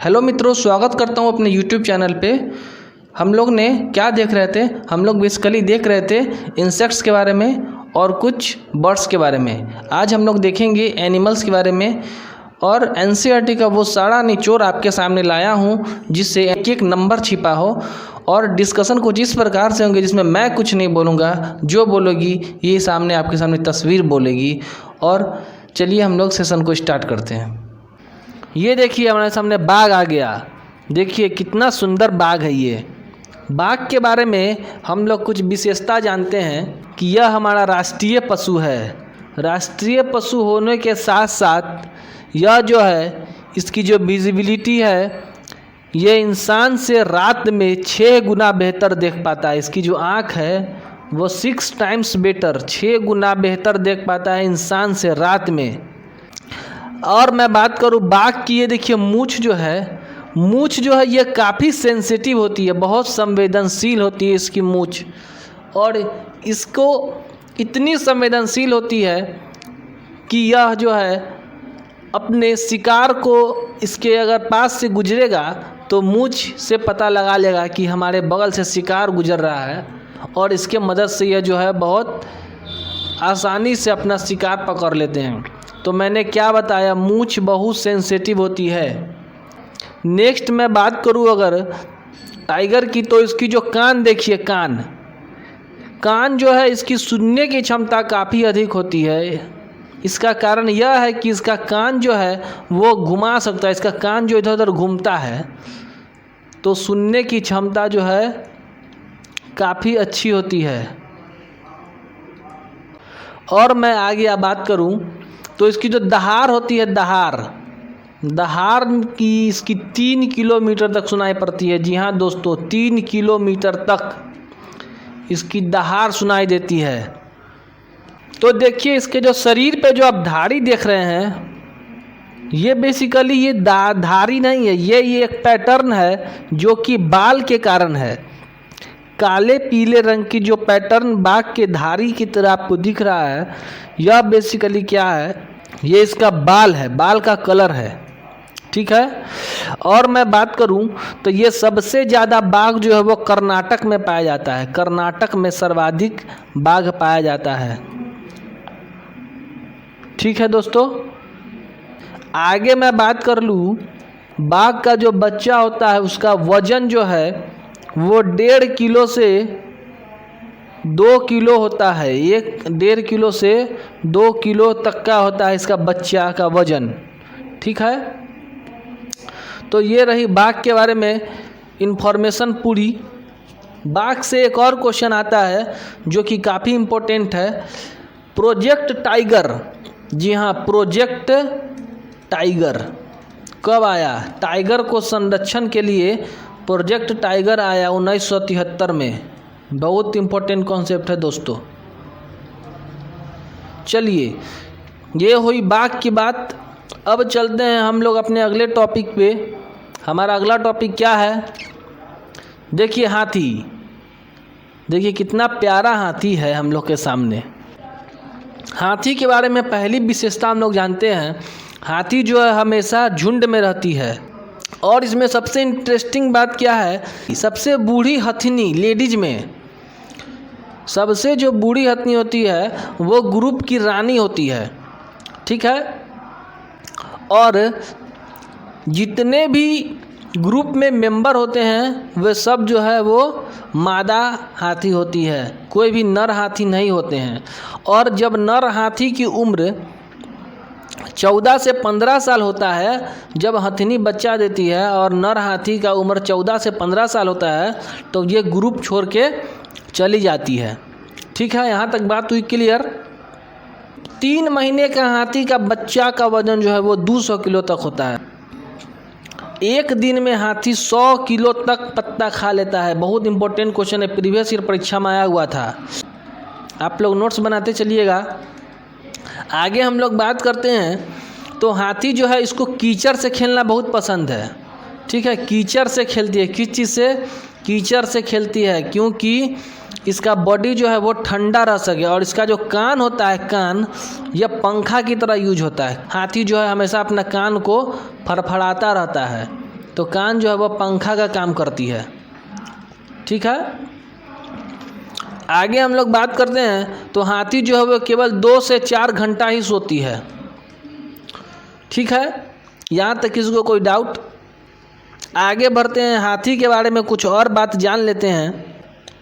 Hello मित्रों, स्वागत करता हूं अपने YouTube चैनल पे। हम लोग ने क्या देख रहे थे, हम लोग बेसिकली देख रहे थे इंसेक्ट्स के बारे में और कुछ बर्ड्स के बारे में। आज हम लोग देखेंगे एनिमल्स के बारे में और NCERT का वो सारा निचोड़ आपके सामने लाया हूं जिससे एक एक नंबर छिपा हो और डिस्कशन कुछ इस प्रकार से होंगे जिसमें मैं कुछ नहीं बोलूँगा, जो बोलोगी ये सामने आपके सामने तस्वीर बोलेगी। और चलिए हम लोग सेशन को स्टार्ट करते हैं। ये देखिए हमारे सामने बाघ आ गया। देखिए कितना सुंदर बाघ है ये। बाघ के बारे में हम लोग कुछ विशेषता जानते हैं कि यह हमारा राष्ट्रीय पशु है। राष्ट्रीय पशु होने के साथ साथ यह जो है, इसकी जो विजिबिलिटी है, ये इंसान से रात में 6 गुना बेहतर देख पाता है। इसकी जो आँख है वो 6 टाइम्स बेटर, 6 गुना बेहतर देख पाता है इंसान से रात में। और मैं बात करूँ बाघ की, ये देखिए मूंछ जो है ये काफ़ी सेंसिटिव होती है, बहुत संवेदनशील होती है इसकी मूंछ। और इसको इतनी संवेदनशील होती है कि यह जो है अपने शिकार को, इसके अगर पास से गुजरेगा तो मूंछ से पता लगा लेगा कि हमारे बगल से शिकार गुजर रहा है, और इसके मदद से यह जो है बहुत आसानी से अपना शिकार पकड़ लेते हैं। तो मैंने क्या बताया, मूंछ बहुत सेंसिटिव होती है। नेक्स्ट मैं बात करूं अगर टाइगर की, तो इसकी जो कान देखिए, कान जो है इसकी सुनने की क्षमता काफ़ी अधिक होती है। इसका कारण यह है कि इसका कान जो है वो घुमा सकता है, इसका कान जो इधर उधर घूमता है, तो सुनने की क्षमता जो है काफ़ी अच्छी होती है। और मैं आगे बात करूं तो इसकी जो दहाड़ होती है, दहाड़ की इसकी 3 किलोमीटर तक सुनाई पड़ती है। जी हाँ दोस्तों, 3 किलोमीटर तक इसकी दहाड़ सुनाई देती है। तो देखिए इसके जो शरीर पे जो आप धारी देख रहे हैं, ये बेसिकली ये धारी नहीं है, ये एक पैटर्न है जो कि बाल के कारण है। काले पीले रंग की जो पैटर्न बाघ के धारी की तरह आपको दिख रहा है, यह बेसिकली क्या है, ये इसका बाल है, बाल का कलर है, ठीक है। और मैं बात करूं तो ये सबसे ज़्यादा बाघ जो है वो कर्नाटक में पाया जाता है। कर्नाटक में सर्वाधिक बाघ पाया जाता है, ठीक है दोस्तों। आगे मैं बात कर लूँ, बाघ का जो बच्चा होता है उसका वजन जो है वो 1.5 किलो से 2 किलो होता है। 1.5 किलो से 2 किलो तक का होता है इसका बच्चा का वजन, ठीक है। तो ये रही बाघ के बारे में इन्फॉर्मेशन पूरी। बाघ से एक और क्वेश्चन आता है जो कि काफ़ी इम्पोर्टेंट है, प्रोजेक्ट टाइगर। जी हाँ, प्रोजेक्ट टाइगर कब आया? टाइगर को संरक्षण के लिए प्रोजेक्ट टाइगर आया 1973 में। बहुत इम्पोर्टेंट कॉन्सेप्ट है दोस्तों। चलिए, ये हुई बाघ की बात। अब चलते हैं हम लोग अपने अगले टॉपिक पे। हमारा अगला टॉपिक क्या है? देखिए हाथी। देखिए कितना प्यारा हाथी है हम लोग के सामने। हाथी के बारे में पहली विशेषता हम लोग जानते हैं, हाथी जो है हमेशा झुंड में रहती है। और इसमें सबसे इंटरेस्टिंग बात क्या है, सबसे बूढ़ी हथिनी लेडीज में सबसे जो बूढ़ी हथिनी होती है वो ग्रुप की रानी होती है, ठीक है। और जितने भी ग्रुप में मेंबर होते हैं वे सब जो है वो मादा हाथी होती है, कोई भी नर हाथी नहीं होते हैं। और जब नर हाथी की उम्र 14 से 15 साल होता है, जब हथिनी बच्चा देती है और नर हाथी का उम्र 14 से 15 साल होता है, तो ये ग्रुप छोड़ के चली जाती है, ठीक है। यहाँ तक बात हुई क्लियर। 3 महीने का हाथी का बच्चा का वजन जो है वो 200 किलो तक होता है। एक दिन में हाथी 100 किलो तक पत्ता खा लेता है। बहुत इंपॉर्टेंट क्वेश्चन है, प्रीवियस ईयर परीक्षा में आया हुआ था, आप लोग नोट्स बनाते चलिएगा। आगे हम लोग बात करते हैं तो हाथी जो है इसको कीचड़ से खेलना बहुत पसंद है, ठीक है। कीचड़ से खेलती है, किस चीज़ से? कीचड़ से खेलती है, क्योंकि इसका बॉडी जो है वो ठंडा रह सके। और इसका जो कान होता है, कान यह पंखा की तरह यूज होता है। हाथी जो है हमेशा अपना कान को फड़फड़ाता रहता है, तो कान जो है वह पंखा का काम करती है। ठीक है, आगे हम लोग बात करते हैं तो हाथी जो है वो केवल 2 से 4 घंटा ही सोती है। ठीक है, यहाँ तक किसी को कोई डाउट? आगे बढ़ते हैं, हाथी के बारे में कुछ और बात जान लेते हैं।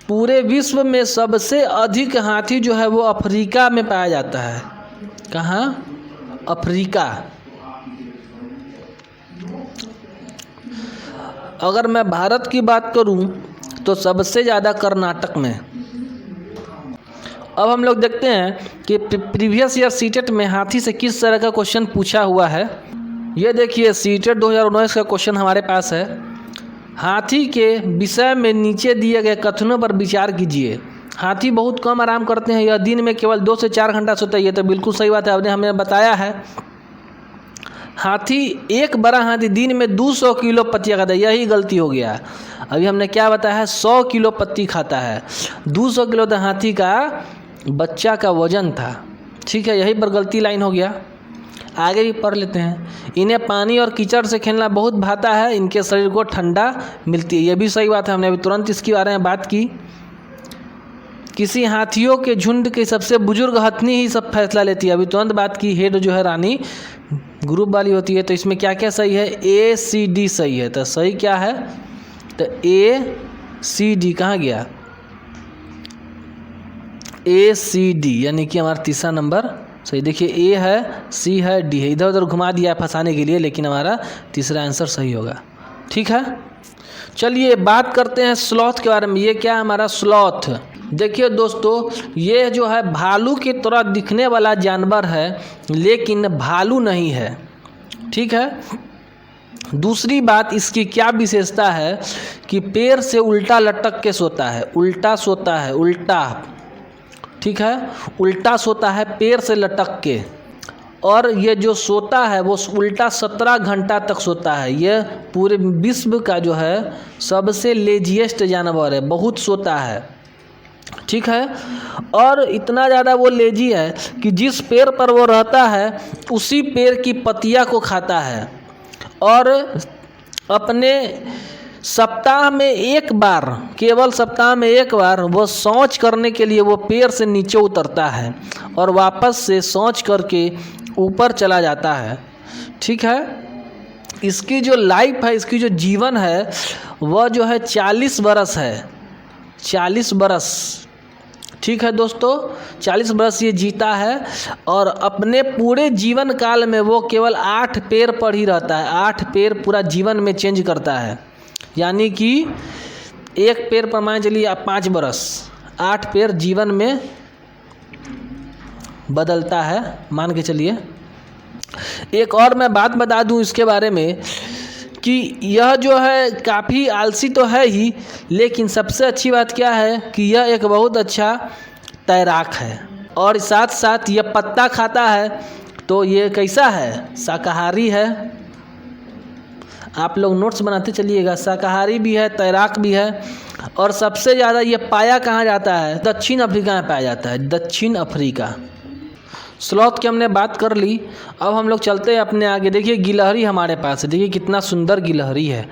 पूरे विश्व में सबसे अधिक हाथी जो है वो अफ्रीका में पाया जाता है। कहाँ? अफ्रीका। अगर मैं भारत की बात करूं तो सबसे ज़्यादा कर्नाटक में। अब हम लोग देखते हैं कि प्रीवियस ईयर सीटेट में हाथी से किस तरह का क्वेश्चन पूछा हुआ है। ये देखिए, सीटेट 2019 का क्वेश्चन हमारे पास है। हाथी के विषय में नीचे दिए गए कथनों पर विचार कीजिए। हाथी बहुत कम आराम करते हैं, यह दिन में केवल 2 से 4 घंटा सोते हैं। ये तो बिल्कुल सही बात है, आपने हमें बताया है। एक बड़ा हाथी दिन में 200 किलो पत्तियाँ खाता है, यही गलती हो गया। अभी हमने क्या बताया है, 100 किलो पत्ती खाता है। 200 किलो तो हाथी का बच्चा का वजन था। ठीक है, यही पर गलती लाइन हो गया। आगे भी पढ़ लेते हैं। इन्हें पानी और कीचड़ से खेलना बहुत भाता है, इनके शरीर को ठंडा मिलती है। यह भी सही बात है, हमने अभी तुरंत इसके बारे में बात की। किसी हाथियों के झुंड की सबसे बुजुर्ग हथनी ही सब फैसला लेती है, अभी तुरंत बात की। हेड जो है रानी ग्रुप वाली होती है। तो इसमें क्या क्या सही है? ACD सही है। तो सही क्या है? तो ACD कहाँ गया? ACD यानी कि हमारा तीसरा नंबर सही। देखिए, A है, C है, D है, इधर उधर घुमा दिया फंसाने के लिए, लेकिन हमारा तीसरा आंसर सही होगा। ठीक है, चलिए बात करते हैं स्लॉथ के बारे में। ये क्या है हमारा स्लॉथ? देखिए दोस्तों, ये जो है भालू की तरह दिखने वाला जानवर है, लेकिन भालू नहीं है। ठीक है, दूसरी बात इसकी क्या विशेषता है कि पैर से उल्टा लटक के सोता है। उल्टा सोता है, उल्टा। ठीक है, उल्टा सोता है पैर से लटक के। और ये जो सोता है वो उल्टा 17 घंटा तक सोता है। ये पूरे विश्व का जो है सबसे लेजीएस्ट जानवर है, बहुत सोता है। ठीक है, और इतना ज़्यादा वो लेजी है कि जिस पेड़ पर वो रहता है उसी पेड़ की पत्तियां को खाता है। और अपने सप्ताह में एक बार, केवल सप्ताह में एक बार वो शौच करने के लिए वो पेड़ से नीचे उतरता है और वापस से शौच करके ऊपर चला जाता है। ठीक है, इसकी जो लाइफ है, इसकी जो जीवन है वह जो है 40 बरस है। 40 बरस। ठीक है दोस्तों, 40 बरस ये जीता है और अपने पूरे जीवन काल में वो केवल 8 पैर पर ही रहता है। 8 पैर पूरा जीवन में चेंज करता है, यानी कि एक पैर पर मान चलिए आप 5 बरस, 8 पैर जीवन में बदलता है, मान के चलिए। एक और मैं बात बता दूं इसके बारे में कि यह जो है काफ़ी आलसी तो है ही, लेकिन सबसे अच्छी बात क्या है कि यह एक बहुत अच्छा तैराक है। और साथ साथ यह पत्ता खाता है। तो ये कैसा है? शाकाहारी है। आप लोग नोट्स बनाते चलिएगा। शाकाहारी भी है, तैराक भी है। और सबसे ज़्यादा ये पाया कहाँ जाता है? दक्षिण अफ्रीका में पाया जाता है, दक्षिण अफ्रीका। स्लॉथ की हमने बात कर ली, अब हम लोग चलते हैं अपने आगे। देखिए गिलहरी हमारे पास है, देखिए कितना सुंदर गिलहरी है।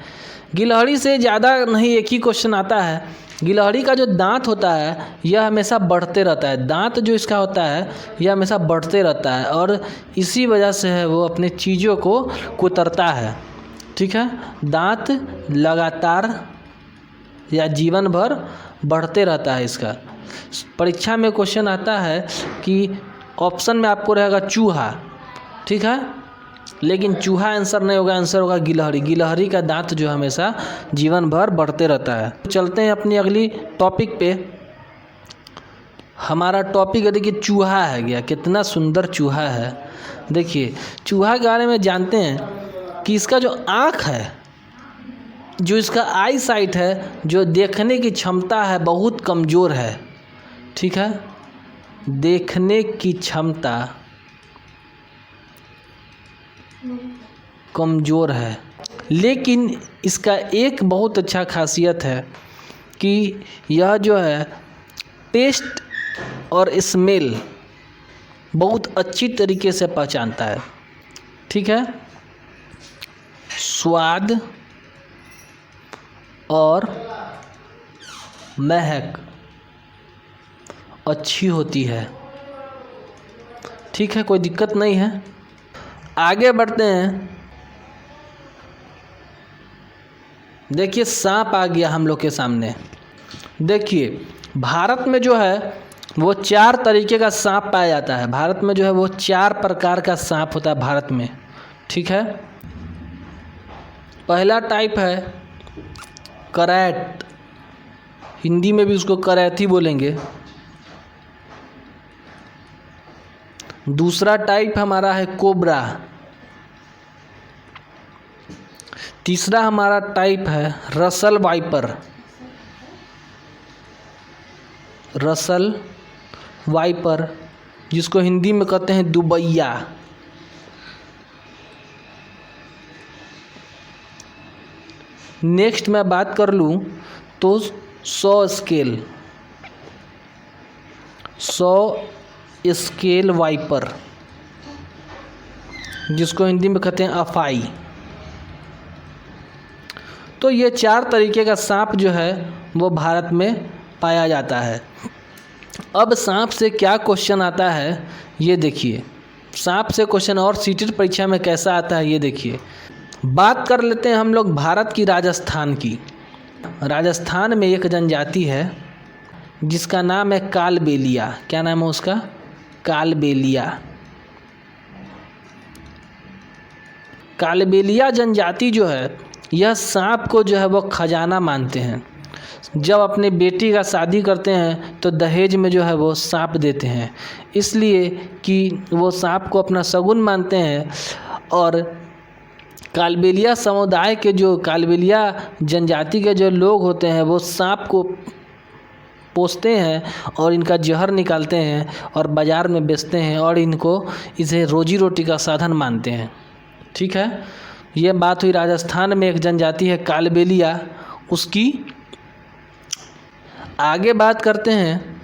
गिलहरी से ज़्यादा नहीं एक ही क्वेश्चन आता है। गिलहरी का जो दांत होता है यह हमेशा बढ़ते रहता है। दांत जो इसका होता है यह हमेशा बढ़ते रहता है और इसी वजह से है वो अपने चीज़ों को कुतरता है। ठीक है, दांत लगातार या जीवन भर बढ़ते रहता है इसका। परीक्षा में क्वेश्चन आता है कि ऑप्शन में आपको रहेगा चूहा, ठीक है, लेकिन चूहा आंसर नहीं होगा, आंसर होगा गिलहरी। गिलहरी का दांत जो हमेशा जीवन भर बढ़ते रहता है। चलते हैं अपनी अगली टॉपिक पे। हमारा टॉपिक है, देखिए चूहा है गया, कितना सुंदर चूहा है। देखिए चूहा के बारे में जानते हैं कि इसका जो आँख है, जो इसका आई साइट है, जो देखने की क्षमता है, बहुत कमज़ोर है। ठीक है, देखने की क्षमता कमज़ोर है, लेकिन इसका एक बहुत अच्छा खासियत है कि यह जो है टेस्ट और स्मेल बहुत अच्छी तरीके से पहचानता है। ठीक है, स्वाद और महक अच्छी होती है। ठीक है, कोई दिक्कत नहीं है। आगे बढ़ते हैं। देखिए सांप आ गया हम लोग के सामने। देखिए भारत में जो है वो 4 तरीके का सांप पाया जाता है। भारत में जो है वो 4 प्रकार का सांप होता है भारत में। ठीक है, पहला टाइप है करैट, हिंदी में भी उसको करैथी बोलेंगे। दूसरा टाइप हमारा है कोबरा। तीसरा हमारा टाइप है रसल वाइपर, रसल वाइपर जिसको हिंदी में कहते हैं दुबैया। नेक्स्ट मैं बात कर लूँ तो 100 स्केल वाइपर जिसको हिंदी में कहते हैं अफाई। तो ये 4 तरीके का सांप जो है वो भारत में पाया जाता है। अब सांप से क्या क्वेश्चन आता है ये देखिए। सांप से क्वेश्चन और सीटेट परीक्षा में कैसा आता है ये देखिए। बात कर लेते हैं हम लोग भारत की राजस्थान की। राजस्थान में एक जनजाति है जिसका नाम है कालबेलिया। क्या नाम है उसका? कालबेलिया। कालबेलिया जनजाति जो है यह सांप को जो है वो खजाना मानते हैं। जब अपने बेटी का शादी करते हैं तो दहेज में जो है वो सांप देते हैं, इसलिए कि वो सांप को अपना शगुन मानते हैं। और कालबेलिया समुदाय के जो कालबेलिया जनजाति के जो लोग होते हैं वो सांप को पोसते हैं और इनका जहर निकालते हैं और बाज़ार में बेचते हैं और इसे रोजी रोटी का साधन मानते हैं। ठीक है, ये बात हुई राजस्थान में एक जनजाति है कालबेलिया उसकी। आगे बात करते हैं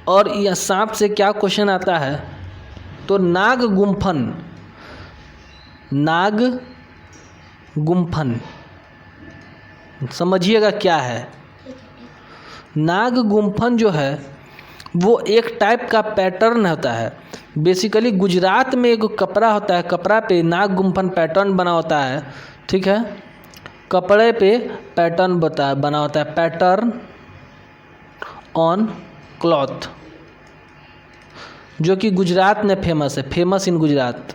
और यह सांप से क्या क्वेश्चन आता है तो नागगुम्फन। नागगुम्फन समझिएगा क्या है। नागगुम्फन जो है वो एक टाइप का पैटर्न होता है। बेसिकली गुजरात में एक कपड़ा होता है, कपड़ा पे नागगुम्फन पैटर्न बना होता है। ठीक है, कपड़े पे पैटर्न बना होता है, पैटर्न ऑन क्लॉथ, जो कि गुजरात में फेमस है, फेमस इन गुजरात।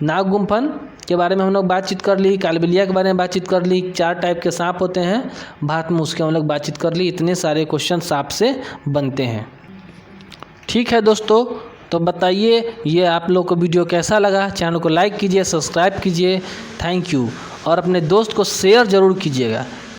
नागगुम्फन के बारे में हम लोग बातचीत कर ली, कालबेलिया के बारे में बातचीत कर ली। 4 टाइप के सांप होते हैं भारत में, उसके हम लोग बातचीत कर ली। इतने सारे क्वेश्चन सांप से बनते हैं। ठीक है दोस्तों, तो बताइए ये आप लोग को वीडियो कैसा लगा। चैनल को लाइक कीजिए, सब्सक्राइब कीजिए। Thank you. और अपने दोस्त को शेयर ज़रूर कीजिएगा।